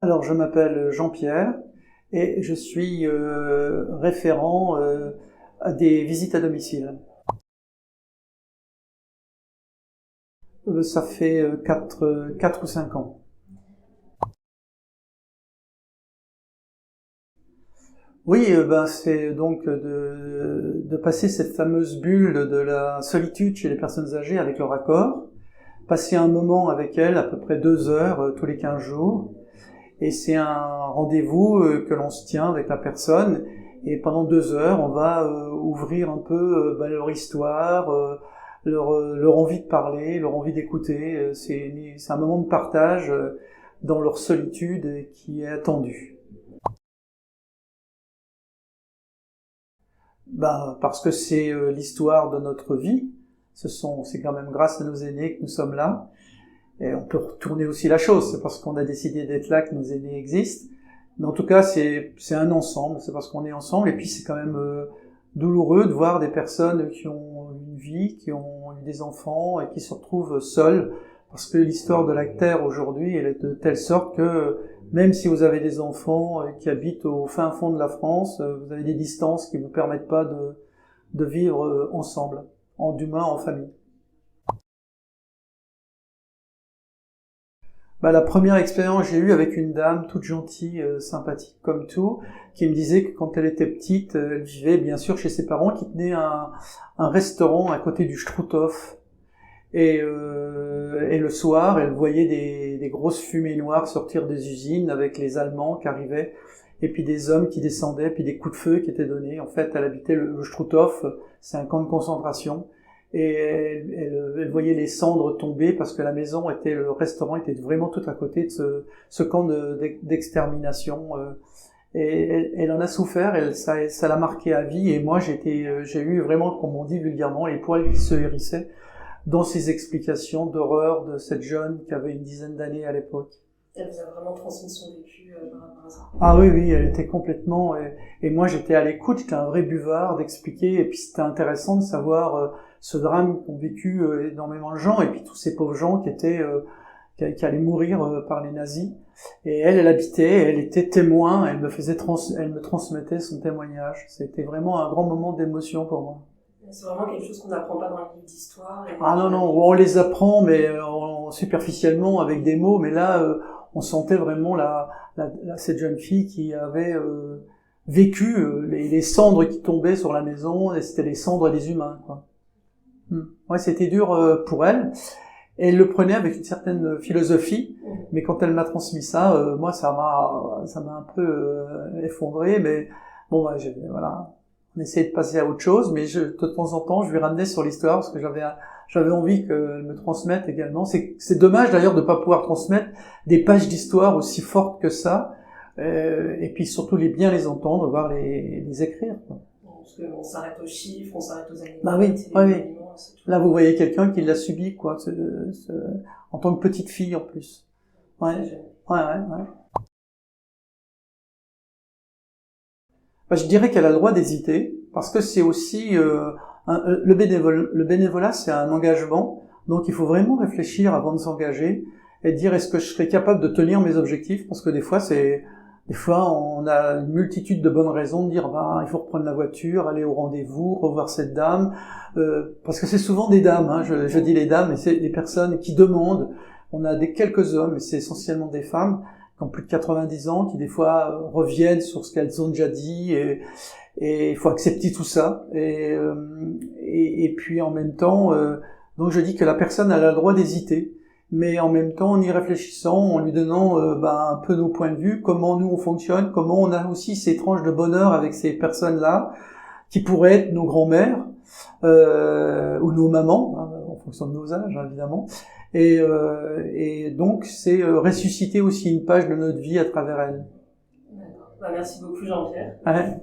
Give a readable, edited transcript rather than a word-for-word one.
Alors, je m'appelle Jean-Pierre et je suis référent à des visites à domicile. Ça fait 4 ou 5 ans. Oui, c'est donc de passer cette fameuse bulle de la solitude chez les personnes âgées avec leur accord, passer un moment avec elles, à peu près 2 heures tous les 15 jours, et c'est un rendez-vous que l'on se tient avec la personne, et pendant 2 heures, on va ouvrir un peu leur histoire, leur envie de parler, leur envie d'écouter. C'est un moment de partage dans leur solitude qui est attendu. Parce que c'est l'histoire de notre vie. C'est quand même grâce à nos aînés que nous sommes là. Et on peut retourner aussi la chose. C'est parce qu'on a décidé d'être là que nos aînés existent. Mais en tout cas, c'est un ensemble. C'est parce qu'on est ensemble. Et puis, c'est quand même douloureux de voir des personnes qui ont une vie, qui ont eu des enfants et qui se retrouvent seules. Parce que l'histoire de la Terre aujourd'hui, elle est de telle sorte que même si vous avez des enfants qui habitent au fin fond de la France, vous avez des distances qui vous permettent pas de vivre ensemble, d'humain, en famille. La première expérience que j'ai eue avec une dame toute gentille, sympathique comme tout, qui me disait que quand elle était petite, elle vivait bien sûr chez ses parents qui tenaient un restaurant à côté du Struthof. Et le soir, elle voyait des grosses fumées noires sortir des usines avec les Allemands qui arrivaient, et puis des hommes qui descendaient, puis des coups de feu qui étaient donnés. En fait, elle habitait le Struthof, c'est un camp de concentration, et elle voyait les cendres tomber parce que le restaurant était vraiment tout à côté de ce camp d'extermination. Et elle en a souffert, ça l'a marqué à vie, et moi j'ai eu vraiment, comme on dit vulgairement, les poils qui se hérissaient dans ses explications d'horreur de cette jeune qui avait une dizaine d'années à l'époque. Elle vous a vraiment transmis son vécu par rapport à ça. Ah oui, oui, elle était complètement... Et moi, j'étais à l'écoute, j'étais un vrai buvard d'expliquer, et puis c'était intéressant de savoir ce drame qu'ont vécu énormément de gens, et puis tous ces pauvres gens qui allaient mourir par les nazis. Et elle habitait, elle était témoin, elle me transmettait son témoignage. C'était vraiment un grand moment d'émotion pour moi. C'est vraiment quelque chose qu'on n'apprend pas dans les livres d'histoire. Ah non, non, on les apprend, mais superficiellement, avec des mots, mais là, on sentait vraiment cette jeune fille qui avait vécu les cendres qui tombaient sur la maison, et c'était les cendres des humains, quoi. Ouais, c'était dur pour elle. Et elle le prenait avec une certaine philosophie, mais quand elle m'a transmis ça, moi, ça m'a un peu effondré, mais bon, voilà. On essayait de passer à autre chose, mais de temps en temps, je lui ramenais sur l'histoire parce que j'avais envie qu'elle me transmette également. C'est dommage d'ailleurs de ne pas pouvoir transmettre des pages d'histoire aussi fortes que ça, et puis surtout bien les entendre, voire les écrire, quoi. Parce qu'on s'arrête aux chiffres, on s'arrête aux animaux. Bah oui, oui. Là, vous voyez quelqu'un qui l'a subi, quoi, en tant que petite fille en plus. Ouais, ouais. Je dirais qu'elle a le droit d'hésiter, parce que c'est aussi le bénévolat, c'est un engagement, donc il faut vraiment réfléchir avant de s'engager et dire est-ce que je serai capable de tenir mes objectifs, parce que des fois on a une multitude de bonnes raisons de dire il faut reprendre la voiture, aller au rendez-vous, revoir cette dame, parce que c'est souvent des dames, hein, je dis les dames, mais c'est des personnes qui demandent. On a quelques hommes, mais c'est essentiellement des femmes qui ont plus de 90 ans, qui des fois reviennent sur ce qu'elles ont déjà dit, et il faut accepter tout ça. Et puis en même temps, donc je dis que la personne a le droit d'hésiter, mais en même temps en y réfléchissant, en lui donnant un peu nos points de vue, comment nous on fonctionne, comment on a aussi ces tranches de bonheur avec ces personnes-là, qui pourraient être nos grands-mères, ou nos mamans, hein, en fonction de nos âges, hein, évidemment. Et donc, c'est ressusciter aussi une page de notre vie à travers elle. D'accord. Merci beaucoup, Jean-Pierre. Ouais.